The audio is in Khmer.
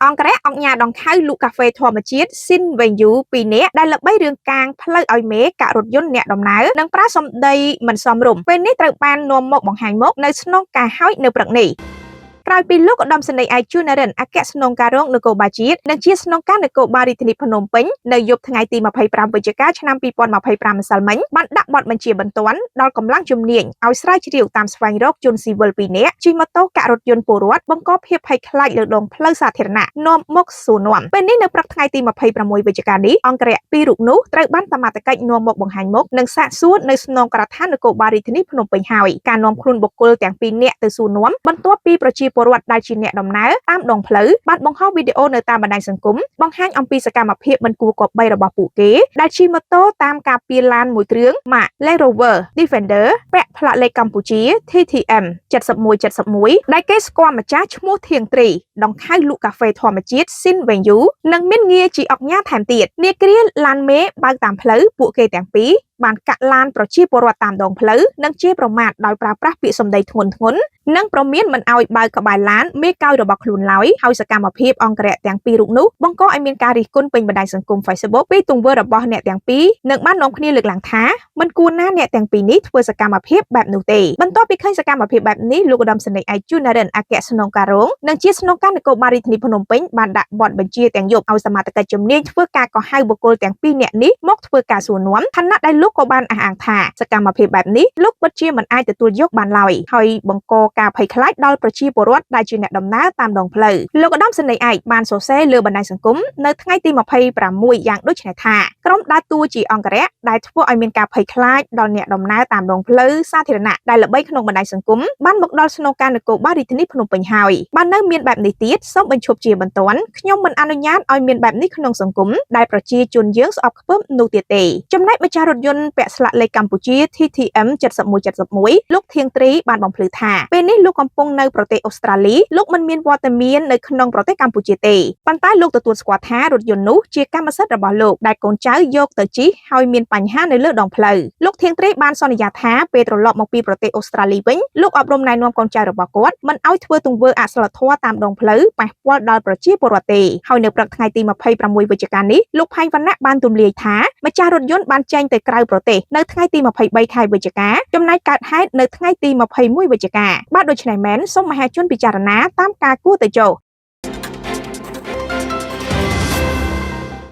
អង្គរៈអង្គញាដងខៅលក់កាហ្វេធម្មជាតិស៊ីនវិញយូ2នាក់ដែលល្បីរឿងកាងផ្លូវឲ្យមេករថយន្តអ្នកដំណើរនិងប្រើសម្ដីមិនសមរម្យពេលនេះត្រូវបាននាំមកបង្ហាញមុខនៅស្នងការហើយនៅព្រឹកនេះក្រោយពីលោកឧត្តមសេនីយ៍ឯកជួននរិនអគ្គស្នងការរងនគរបាលជាតិនិងជាស្នងការនគរបាលរាជធានីភ្នំពេញនៅយប់ថ្ងៃទី25វិច្ឆិកាឆ្នាំ2025ម្សិលមិញបានដាក់បទបញ្ជាបន្ទាន់ដល់កម្លាំងជំនាញឲ្យស្រាវជ្រាវតាមស្វែងរកជនស៊ីវិល2នាក់ជិះម៉ូតូករថយន្តពលរដ្ឋបង្កភាពភ័យខ្លាចលើដងផ្លូវសាធារណៈនាំមកសួរនាំពេលនេះនៅព្រឹកថ្ងៃទី26វិច្ឆិកានេះអង្គរៈ2រូបនោះត្រូវបានសមត្ថកិច្ចនាំមកបង្ហាញមុខនិងសាកសួរនៅស្នងការដ្ឋាននគរបាលរាជធានីភ្នំពេញហើយការនាំខ្លួនបុគ្គលទាំង2នាក់ទៅសួរនាំបន្ទាប់ពីប្រជាពលរដ្ឋដែលជាអ្នកដំណើរតាមដងផ្លូវបានបង្ហោះវីដេអូនៅតាមបណ្ដាញសង្គមបង្ហាញអំពីសកម្មភាពមិនគួរគប្បីរបស់ពួកគេដែលជិះម៉ូតូតាមការពារឡានមួយគ្រឿង Mark Land Rover Defender ពាក់ផ្លាកលេខកម្ពុជា TTM 7171ដែលគេស្គាល់ម្ចាស់ឈ្មោះធៀងត្រីដងខៅលក់កាហ្វេធម្មជាតិស៊ីនវិញយូនិងមានងារជាអង្គញាថែមទៀតនាគ្រាឡានមេបើកតាមផ្លូវពួកគេទាំងពីរបានកាក់ឡានប្រជាពលរដ្ឋតាមដងផ្លូវនិងជេរប្រមាថដោយប្រើប្រាស់ពាក្យសម្ដីធ្ងន់ធ្ងរនិងប្រមានមិនឲ្យបើកក្បែរឡានមេកោយរបស់ខ្លួនឡើយហើយសកម្មភាពអង្គរៈទាំងពីររូបនោះបង្កឲ្យមានការរិះគន់ពេញបណ្ដាញសង្គម Facebook ពីទង្វើរបស់អ្នកទាំងពីរនិងបាននាំគ្នាលើកឡើងថាមិនគួរណាអ្នកទាំងពីរនេះធ្វើសកម្មភាពបែបនោះទេបន្ទាប់ពីឃើញសកម្មភាពបែបនេះលោកឧត្តមសេនីយ៍ឯកជួននរិនអគ្គស្នងការរងនិងជាស្នងការនគរបាលរាជធានីភ្នំពេញបានដាក់បទបញ្ជាទាំងយប់ឲ្យសមត្ថកិច្ចជំនាញធ្វើការកោះហៅបុគ្គលទាំងពីរនាក់នេះមកធ្វើការសួរនាំខណៈដែលលោកក៏បានអះអាងថាសកម្មភាពបែបនេះលោកពិតជាមិនអាចទទួលយកបានឡើយហើយបង្កការភ័យខ្លាចដល់ប្រជាពលរដ្ឋដែលជាអ្នកដំណើរតាមដងផ្លូវលោកឧត្តមសេនីយ៍ឯកបានសរសេរលើបណ្ដាញសង្គមនៅថ្ងៃទី26យ៉ាងដូចនេះថាក្រុមដើរតួជាអង្គរៈដែលធ្វើឲ្យមានការភ័យខ្លាចដល់អ្នកដំណើរតាមដងផ្លូវសាធារណៈដែលល្បីក្នុងបណ្ដាញសង្គមបានមកដល់ស្នងការនគរបាលរាជធានីភ្នំពេញហើយបាននៅមានបែបនេះទៀតសូមបញ្ឈប់ជាបន្ទាន់ខ្ញុំមិនអនុញ្ញាតឲ្យមានបែបនេះក្នុងសង្គមដែលប្រជាជនយើងស្អប់ខ្ពើមនោះទៀតទេចំណែកម្ចាស់រថយន្តពាក់ស្លាកលេខកម្ពុជា TTM 7171លោកធៀងត្រីបានបំភ្លឺថាពេលនេះលោកកំពុងនៅប្រទេសអូស្ត្រាលីលោកមិនមានវត្តមាននៅក្នុងប្រទេសកម្ពុជាទេប៉ុន្តែលោកទទួលស្គាល់ថារថយន្តនោះជាកម្មសិទ្ធិរបស់លោកដែលកូនចៅយកទៅជិះហើយមានបញ្ហានៅលើដងផ្លូវលោកធៀងត្រីបានសន្យាថាពេលត្រឡប់មកពីប្រទេសអូស្ត្រាលីវិញលោកអប់រំណែនាំកូនចៅរបស់គាត់មិនឲ្យធ្វើទង្វើអសិលធម៌តាមដងផ្លូវប៉ះពាល់ដល់ប្រជាពលរដ្ឋទេហើយនៅព្រឹកថ្ងៃទី26វិច្ឆិកានេះលោកផៃវណ្ណៈបានទូលាយថាម្ចាស់រថយន្តបានចេញទៅក្រៅប្រទេសនៅថ្ងៃទី23ខែវិច្ឆិកាចំណែកកើតហេតុនៅថ្ងៃទី21វិច្ឆិកាបាទដូច្នេះមែនសូមមហាជនពិចារណាតាមការគួរទៅចុះ